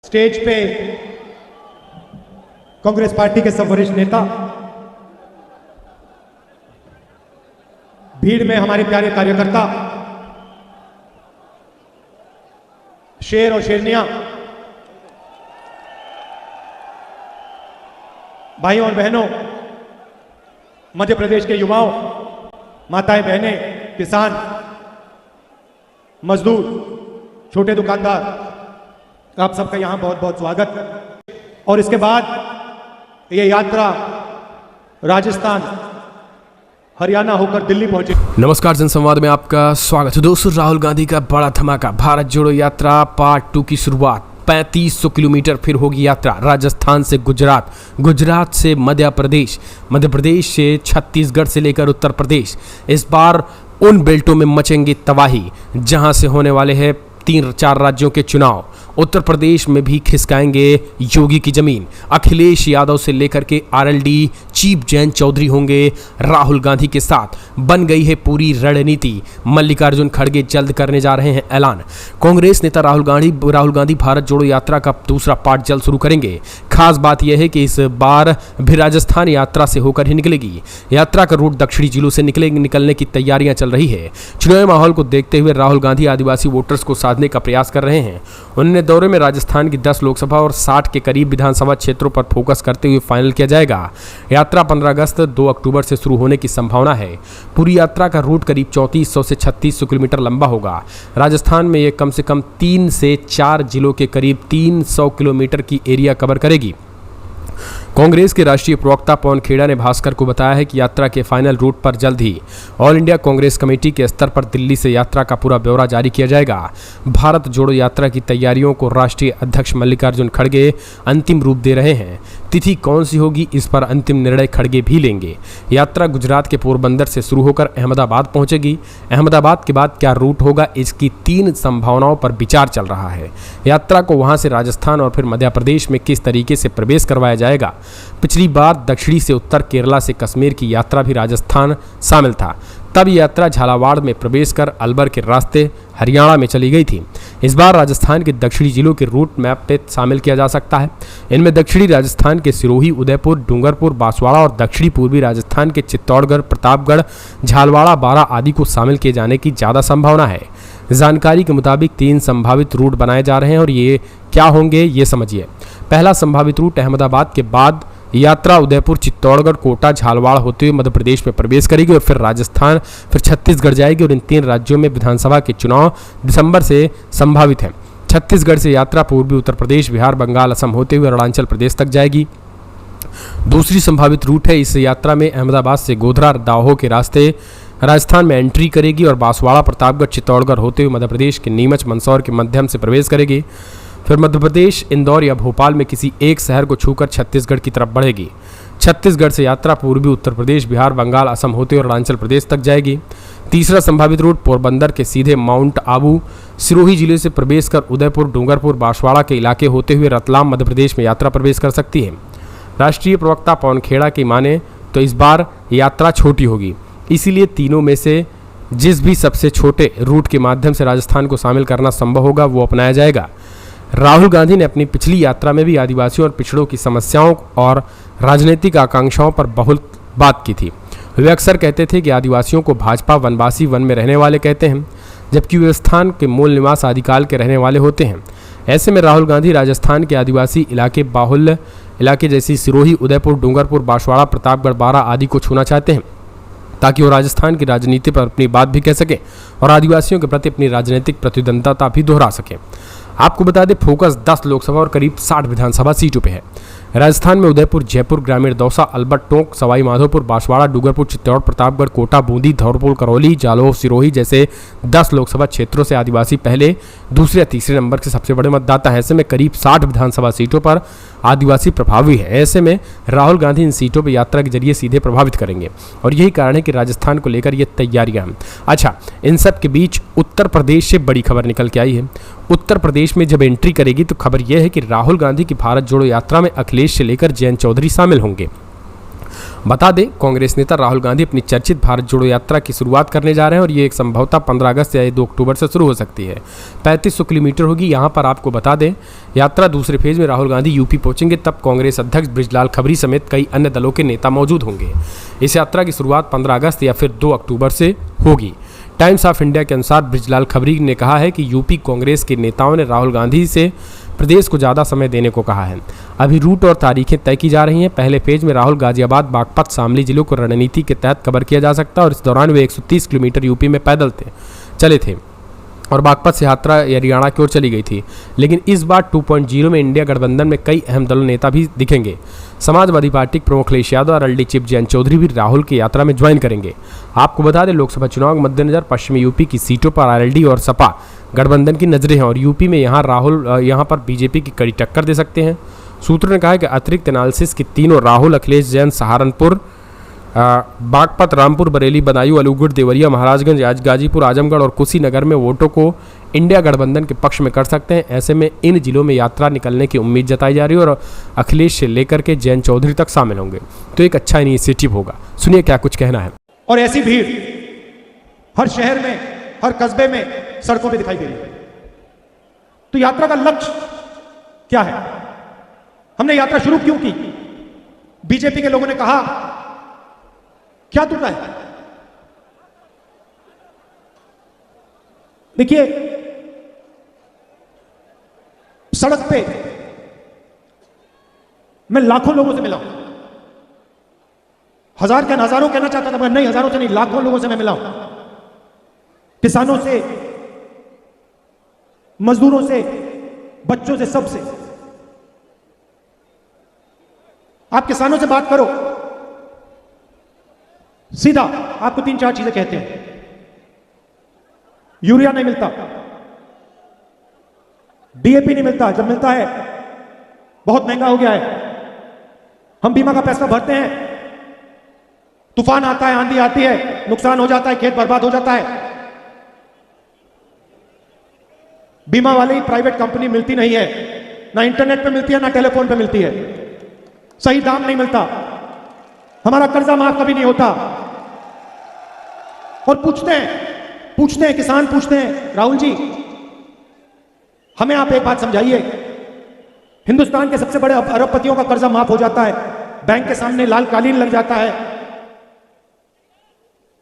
Stage पे Congress party के सब वरिष्ठ नेता, भीड़ में हमारे प्यारे कार्यकर्ता, शेर और शेरनियां, भाइयों और बहनों, मध्य प्रदेश के युवाओं, माताएं बहनें, किसान, मजदूर, छोटे दुकानदार, आप सबका यहां बहुत बहुत स्वागत। और इसके बाद ये यात्रा राजस्थान, हरियाणा होकर दिल्ली पहुंचे। नमस्कार, जनसंवाद में आपका स्वागत है। दोस्तों, राहुल गांधी का बड़ा धमाका, भारत जोड़ो यात्रा पार्ट 2 की शुरुआत। 3500 किलोमीटर फिर होगी यात्रा। राजस्थान से गुजरात, गुजरात से मध्य प्रदेश, मध्य प्रदेश से छत्तीसगढ़ से लेकर उत्तर प्रदेश। इस बार उन बेल्टों में मचेंगी तबाही जहां से होने वाले हैं 3-4 राज्यों के चुनाव। उत्तर प्रदेश में भी खिसकाएंगे योगी की जमीन। अखिलेश यादव से लेकर के आरएलडी चीफ जैन चौधरी होंगे राहुल गांधी के साथ। बन गई है पूरी रणनीति। मल्लिकार्जुन खड़गे जल्द करने जा रहे हैं ऐलान। कांग्रेस नेता राहुल गांधी भारत जोड़ो यात्रा का दूसरा पार्ट जल्द शुरू करेंगे। खास बात यह है कि इस बार भी राजस्थान यात्रा से होकर ही निकलेगी। यात्रा का रूट दक्षिणी जिलों से निकलने की तैयारियां चल रही है। चुनावी माहौल को देखते हुए राहुल गांधी आदिवासी वोटर्स को साधने का प्रयास कर रहे हैं। उन्होंने दौरे में राजस्थान की 10 लोकसभा और 60 के करीब विधानसभा क्षेत्रों पर फोकस करते हुए फाइनल किया जाएगा। यात्रा 15 अगस्त 2 अक्टूबर से शुरू होने की संभावना है। पूरी यात्रा का रूट करीब 3400 से 3600 किलोमीटर लंबा होगा। राजस्थान में ये कम से कम 3 से 4 जिलों के करीब 300 किलोमीटर की एरिया कवर करेगी। कांग्रेस के राष्ट्रीय प्रवक्ता पवन खेड़ा ने भास्कर को बताया है कि यात्रा के फाइनल रूट पर जल्द ही ऑल इंडिया कांग्रेस कमेटी के स्तर पर दिल्ली से यात्रा का पूरा ब्यौरा जारी किया जाएगा। भारत जोड़ो यात्रा की तैयारियों को राष्ट्रीय अध्यक्ष मल्लिकार्जुन खड़गे अंतिम रूप दे रहे हैं। तिथि कौन सी होगी, इस पर अंतिम निर्णय खड़गे भी लेंगे। यात्रा गुजरात के पोरबंदर से शुरू होकर अहमदाबाद पहुंचेगी। अहमदाबाद के बाद क्या रूट होगा, इसकी 3 संभावनाओं पर विचार चल रहा है। यात्रा को वहां से राजस्थान और फिर मध्य प्रदेश में किस तरीके से प्रवेश करवाया जाएगा। पिछली बार दक्षिणी से उत्तर, केरला से कश्मीर की यात्रा भी राजस्थान शामिल था। तब यात्रा झालावाड़ में प्रवेश कर अलवर के रास्ते हरियाणा में चली गई थी। इस बार राजस्थान के दक्षिणी जिलों के रूट मैप पे शामिल किया जा सकता है। इनमें दक्षिणी राजस्थान के सिरोही, उदयपुर, डूंगरपुर, बांसवाड़ा और दक्षिणी पूर्वी राजस्थान के चित्तौड़गढ़, प्रतापगढ़, झालवाड़ा, बारां आदि को शामिल किए जाने की ज़्यादा संभावना है। जानकारी के मुताबिक 3 संभावित रूट बनाए जा रहे हैं और ये क्या होंगे ये समझिए। पहला संभावित रूट अहमदाबाद के बाद यात्रा उदयपुर, चित्तौड़गढ़, कोटा, झालवाड़ होते हुए मध्य प्रदेश में प्रवेश करेगी और फिर राजस्थान, फिर छत्तीसगढ़ जाएगी और इन 3 राज्यों में विधानसभा के चुनाव दिसंबर से संभावित हैं। छत्तीसगढ़ से यात्रा पूर्वी उत्तर प्रदेश, बिहार, बंगाल, असम होते हुए अरुणाचल प्रदेश तक जाएगी। दूसरी संभावित रूट है, इस यात्रा में अहमदाबाद से गोधरा, दाहोद के रास्ते राजस्थान में एंट्री करेगी और बांसवाड़ा, प्रतापगढ़, चित्तौड़गढ़ होते हुए मध्य प्रदेश के नीमच, मंदसौर के माध्यम से प्रवेश करेगी। फिर मध्य प्रदेश, इंदौर या भोपाल में किसी एक शहर को छूकर छत्तीसगढ़ की तरफ बढ़ेगी। छत्तीसगढ़ से यात्रा पूर्वी उत्तर प्रदेश, बिहार, बंगाल, असम होते हुए अरुणाचल प्रदेश तक जाएगी। तीसरा संभावित रूट पोरबंदर के सीधे माउंट आबू, सिरोही जिले से प्रवेश कर उदयपुर, डूंगरपुर, बांसवाड़ा के इलाके होते हुए रतलाम, मध्य प्रदेश में यात्रा प्रवेश कर सकती है। राष्ट्रीय प्रवक्ता पवन खेड़ा की माने तो इस बार यात्रा छोटी होगी, इसीलिए तीनों में से जिस भी सबसे छोटे रूट के माध्यम से राजस्थान को शामिल करना संभव होगा वो अपनाया जाएगा। राहुल गांधी ने अपनी पिछली यात्रा में भी आदिवासियों और पिछड़ों की समस्याओं और राजनीतिक आकांक्षाओं पर बहुत बात की थी। वे अक्सर कहते थे कि आदिवासियों को भाजपा वनवासी, वन में रहने वाले कहते हैं, जबकि वे स्थान के मूल निवास आदिकाल के रहने वाले होते हैं। ऐसे में राहुल गांधी राजस्थान के आदिवासी इलाके, बाहुल्य इलाके जैसी सिरोही, उदयपुर, डूंगरपुर, बांसवाड़ा, प्रतापगढ़, बारां आदि को छूना चाहते हैं ताकि वो राजस्थान की राजनीति पर अपनी बात भी कह सकें और आदिवासियों के प्रति अपनी राजनीतिक प्रतिद्वंदता भी दोहरा सकें। आपको बता दें, फोकस 10 लोकसभा और करीब 60 विधानसभा सीटों पे है। राजस्थान में उदयपुर, जयपुर, ग्रामीण दौसा, अलवर, टोंक, सवाई माधोपुर, बांसवाड़ा, डूंगरपुर, चित्तौड़, प्रतापगढ़, कोटा, बूंदी, धौलपुर, करौली, जालौर, सिरोही जैसे 10 लोकसभा क्षेत्रों से आदिवासी पहले, दूसरे या तीसरे नंबर के सबसे बड़े मतदाता हैं। ऐसे में करीब 60 विधानसभा सीटों पर आदिवासी प्रभावी है। ऐसे में राहुल गांधी इन सीटों पर यात्रा के जरिए सीधे प्रभावित करेंगे और यही कारण है कि राजस्थान को लेकर ये तैयारियां हैं। अच्छा, इन सब के बीच उत्तर प्रदेश से बड़ी खबर निकल के आई है। उत्तर प्रदेश में जब एंट्री करेगी तो खबर यह है कि राहुल गांधी की भारत जोड़ो यात्रा में अखिलेश से लेकर जैन चौधरी शामिल होंगे। बता दें, कांग्रेस नेता राहुल गांधी अपनी चर्चित भारत जोड़ो यात्रा की शुरुआत करने जा रहे हैं और ये एक संभवतः 15 अगस्त या 2 अक्टूबर से शुरू हो सकती है। 3500 किलोमीटर होगी। यहाँ पर आपको बता दें, यात्रा दूसरे फेज में राहुल गांधी यूपी पहुंचेंगे, तब कांग्रेस अध्यक्ष बृजलाल खबरी समेत कई अन्य दलों के नेता मौजूद होंगे। इस यात्रा की शुरुआत 15 अगस्त या फिर 2 अक्टूबर से होगी। टाइम्स ऑफ इंडिया के अनुसार बृजलाल खबरी ने कहा है कि यूपी कांग्रेस के नेताओं ने राहुल गांधी से प्रदेश को ज़्यादा समय देने को कहा है। अभी रूट और तारीखें तय की जा रही हैं। पहले फेज में राहुल गाजियाबाद, बागपत, शामली जिलों को रणनीति के तहत कवर किया जा सकता है और इस दौरान वे 130 किलोमीटर यूपी में पैदल चले थे और बागपत से यात्रा हरियाणा की ओर चली गई थी। लेकिन इस बार 2.0 में इंडिया गठबंधन में कई अहम दलों नेता भी दिखेंगे। समाजवादी पार्टी के प्रमुख अखिलेश यादव और एलडी चीफ जयंत चौधरी भी राहुल की यात्रा में ज्वाइन करेंगे। आपको बता दें, लोकसभा चुनाव के मद्देनजर पश्चिमी यूपी की सीटों पर आरएलडी और सपा गठबंधन की नजरें हैं और यूपी में यहाँ पर बीजेपी की कड़ी टक्कर दे सकते हैं। सूत्रों ने कहा है कि अतिरिक्त एनालिसिस की तीनों राहुल, अखिलेश, जैन सहारनपुर, बागपत, रामपुर, बरेली, बदायूं, अलीगढ़, देवरिया, महाराजगंज, गाजीपुर, आजमगढ़ और कुशीनगर में वोटों को इंडिया गठबंधन के पक्ष में कर सकते हैं। ऐसे में इन जिलों में यात्रा निकलने की उम्मीद जताई जा रही है और अखिलेश से लेकर के जैन चौधरी तक शामिल होंगे, तो एक अच्छा इनिशिएटिव होगा। सुनिए क्या कुछ कहना है। और ऐसी भीड़ हर शहर में, हर कस्बे में, सड़कों पे दिखाई दे रही है। तो यात्रा का लक्ष्य क्या है? हमने यात्रा शुरू क्यों की? बीजेपी के लोगों ने कहा क्या टूटा है? देखिए, सड़क पे मैं लाखों लोगों से मिला हूं। हजार क्या हजारों कहना चाहता था, मगर नहीं, हजारों से नहीं, लाखों लोगों से मैं मिला हूं। किसानों से, मजदूरों से, बच्चों से, सबसे। आप किसानों से बात करो, सीधा आपको 3-4 चीजें कहते हैं। यूरिया नहीं मिलता, डीएपी नहीं मिलता, जब मिलता है बहुत महंगा हो गया है। हम बीमा का पैसा भरते हैं, तूफान आता है, आंधी आती है, नुकसान हो जाता है, खेत बर्बाद हो जाता है। बीमा वाली प्राइवेट कंपनी मिलती नहीं है, ना इंटरनेट पे मिलती है, ना टेलीफोन पे मिलती है। सही दाम नहीं मिलता, हमारा कर्जा माफ कभी नहीं होता। और पूछते हैं किसान पूछते हैं, राहुल जी हमें आप एक बात समझाइए, हिंदुस्तान के सबसे बड़े अरबपतियों का कर्जा माफ हो जाता है, बैंक के सामने लाल कालीन लग जाता है,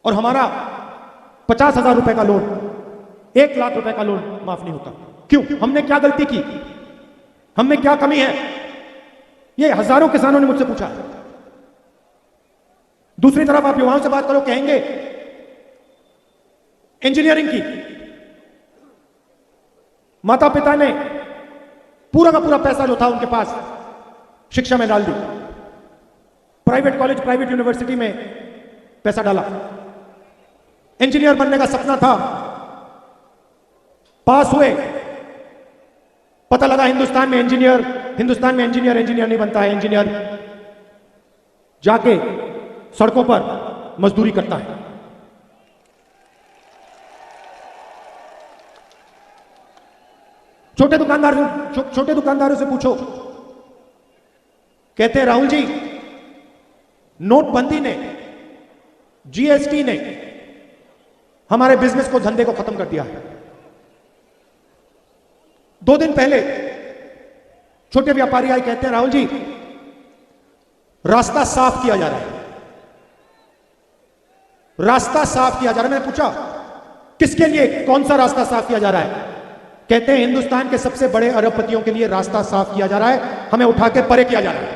और हमारा 50,000 रुपए का लोन, 1 लाख रुपए का लोन माफ नहीं होता। क्यों? हमने क्या गलती की? हमने क्या कमी है? ये हजारों किसानों ने मुझसे पूछा। दूसरी तरफ आप युवाओं से बात करो, कहेंगे इंजीनियरिंग की, माता पिता ने पूरा का पूरा पैसा जो था उनके पास शिक्षा में डाल दी, प्राइवेट कॉलेज, प्राइवेट यूनिवर्सिटी में पैसा डाला, इंजीनियर बनने का सपना था, पास हुए, पता लगा हिंदुस्तान में इंजीनियर नहीं बनता है। इंजीनियर जाके सड़कों पर मजदूरी करता है। छोटे दुकानदारों से पूछो, कहते हैं राहुल जी नोटबंदी ने, जीएसटी ने हमारे बिजनेस को, धंधे को खत्म कर दिया है। 2 दिन पहले छोटे व्यापारी आए, कहते हैं राहुल जी रास्ता साफ किया जा रहा है, रास्ता साफ किया जा रहा है। मैंने पूछा किसके लिए, कौन सा रास्ता साफ किया जा रहा है? कहते हैं हिंदुस्तान के सबसे बड़े अरबपतियों के लिए रास्ता साफ किया जा रहा है, हमें उठा के परे किया जा रहा है।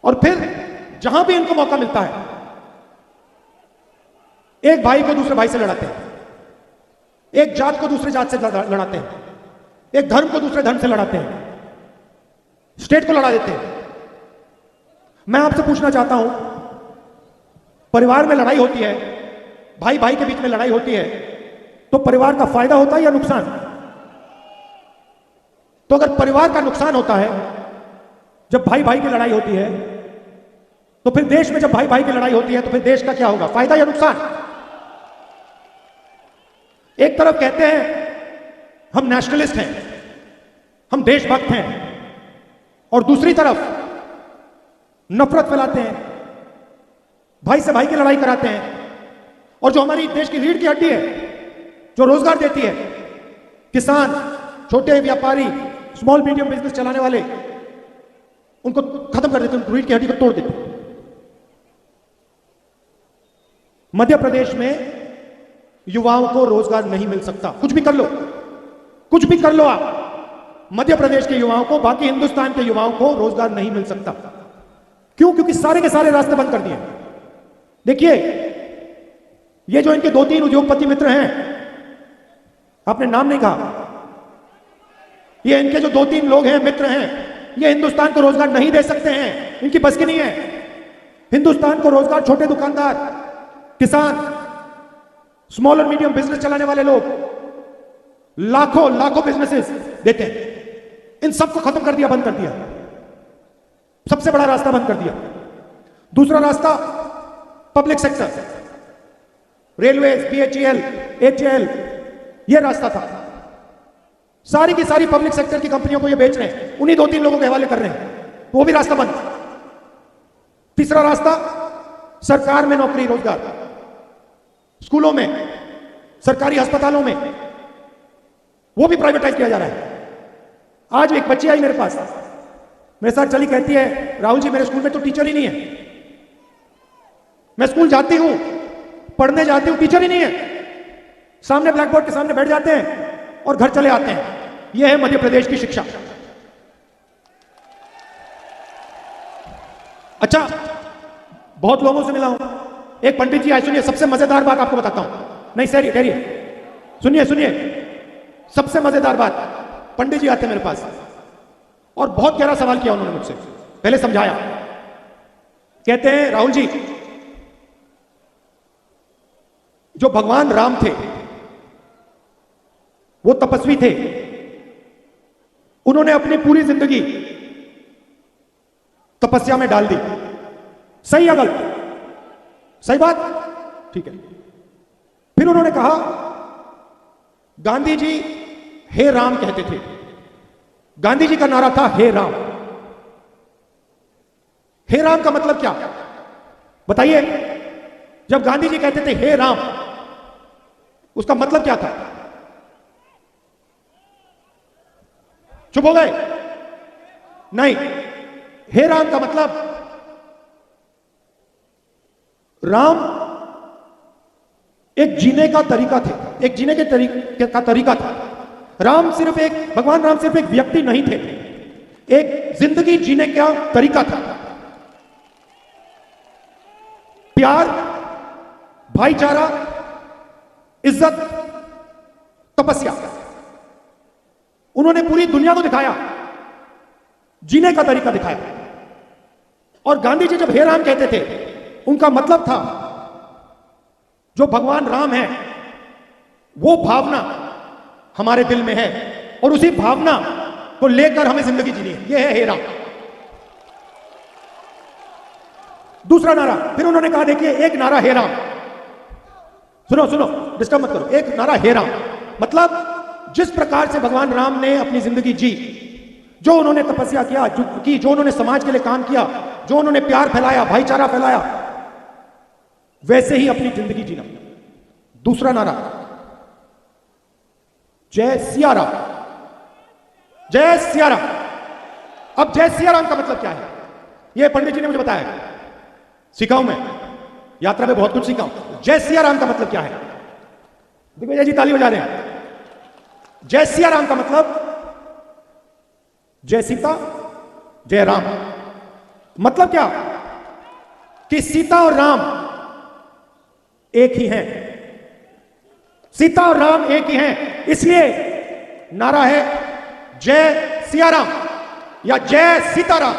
और फिर जहां भी इनको मौका मिलता है, एक भाई को दूसरे भाई से लड़ाते हैं, एक जात को दूसरे जात से लड़ाते हैं, एक धर्म को दूसरे धर्म से लड़ाते हैं, स्टेट को लड़ा देते हैं। मैं आपसे पूछना चाहता हूं, परिवार में लड़ाई होती है, भाई भाई के बीच में लड़ाई होती है, तो परिवार का फायदा होता है या नुकसान? तो अगर परिवार का नुकसान होता है जब भाई भाई की लड़ाई होती है, तो फिर देश में जब भाई भाई की लड़ाई होती है, तो फिर देश का क्या होगा, फायदा या नुकसान? एक तरफ कहते हैं हम नेशनलिस्ट हैं, हम देशभक्त हैं, और दूसरी तरफ नफरत फैलाते हैं, भाई से भाई की लड़ाई कराते हैं। और जो हमारी देश की रीढ़ की हड्डी है, जो रोजगार देती है, किसान, छोटे व्यापारी, स्मॉल मीडियम बिजनेस चलाने वाले, उनको खत्म कर देते हैं, रीढ़ की हड्डी को तोड़ देते हैं। मध्य प्रदेश में युवाओं को रोजगार नहीं मिल सकता। कुछ भी कर लो, कुछ भी कर लो आप, मध्य प्रदेश के युवाओं को, बाकी हिंदुस्तान के युवाओं को रोजगार नहीं मिल सकता। क्यों? क्योंकि सारे के सारे रास्ते बंद कर दिए। देखिए, ये जो इनके 2-3 उद्योगपति मित्र हैं, आपने नाम नहीं कहा, ये इनके जो 2-3 लोग हैं, मित्र हैं, ये हिंदुस्तान को रोजगार नहीं दे सकते हैं, इनकी बस की नहीं है। हिंदुस्तान को रोजगार छोटे दुकानदार, किसान, स्मॉल और मीडियम बिजनेस चलाने वाले लोग, लाखों लाखों बिजनेसेस देते हैं। इन सबको खत्म कर दिया, बंद कर दिया। सबसे बड़ा रास्ता बंद कर दिया। दूसरा रास्ता public sector, railway, BHEL, HAL, ये रास्ता था। सारी की सारी पब्लिक सेक्टर की कंपनियों को ये बेच रहे हैं, उन्हीं 2-3 लोगों के हवाले कर रहे हैं, वो भी रास्ता बंद। तीसरा रास्ता सरकार में नौकरी, रोजगार, स्कूलों में, सरकारी अस्पतालों में, वो भी प्राइवेटाइज किया जा रहा है। आज एक बच्ची आई मेरे पास, मेरे साथ चली, कहती है राहुल जी मेरे स्कूल में तो टीचर ही नहीं है। मैं स्कूल जाती हूं, पढ़ने जाती हूं, टीचर ही नहीं है। सामने ब्लैक बोर्ड के सामने बैठ जाते हैं और घर चले आते हैं। यह है मध्य प्रदेश की शिक्षा। अच्छा, बहुत लोगों से मिला हूं। एक पंडित जी आए, सुनिए, सबसे मजेदार बात आपको बताता हूं। नहीं सर, ठहरिए, सुनिए सुनिए, सबसे मजेदार बात। पंडित जी आते मेरे पास और बहुत गहरा सवाल किया उन्होंने मुझसे। पहले समझाया, कहते हैं राहुल जी, जो भगवान राम थे वो तपस्वी थे, उन्होंने अपनी पूरी जिंदगी तपस्या में डाल दी। सही या गलत? सही बात, ठीक है। फिर उन्होंने कहा गांधी जी हे राम कहते थे। गांधी जी का नारा था हे राम। हे राम का मतलब क्या बताइए? जब गांधी जी कहते थे हे राम, उसका मतलब क्या था? चुप हो गए? नहीं, हे राम का मतलब राम एक जीने का तरीका थे, एक जीने के तरीका था। राम सिर्फ एक, भगवान राम सिर्फ एक व्यक्ति नहीं थे, एक जिंदगी जीने का तरीका था। प्यार, भाईचारा, इज्जत, तपस्या, उन्होंने पूरी दुनिया को दिखाया, जीने का तरीका दिखाया। और गांधी जी जब हे राम कहते थे, उनका मतलब था जो भगवान राम है वो भावना हमारे दिल में है और उसी भावना को लेकर हमें जिंदगी जीनी है। यह है हे राम। दूसरा नारा फिर उन्होंने कहा, देखिए, एक नारा हे राम, सुनो सुनो, डिस्टर्ब मत करो। एक नारा हे राम मतलब जिस प्रकार से भगवान राम ने अपनी जिंदगी जी, जो उन्होंने तपस्या किया, जो उन्होंने समाज के लिए काम किया, जो उन्होंने प्यार फैलाया, भाईचारा फैलाया, वैसे ही अपनी जिंदगी जीना। दूसरा नारा जय सिया राम, जय सिया राम। अब जय सिया राम का मतलब क्या है? यह पंडित जी ने मुझे बताया, सीखा हूं मैं, यात्रा में बहुत कुछ सीखा हूं। जय सिया राम का मतलब क्या है? दिग्विजय जी ताली बजा रहे हैं। जय सिया राम का मतलब जय सीता, जय राम। मतलब क्या? कि सीता और राम एक ही हैं। सीता और राम एक ही हैं, इसलिए नारा है जय सिया राम या जय सीताराम।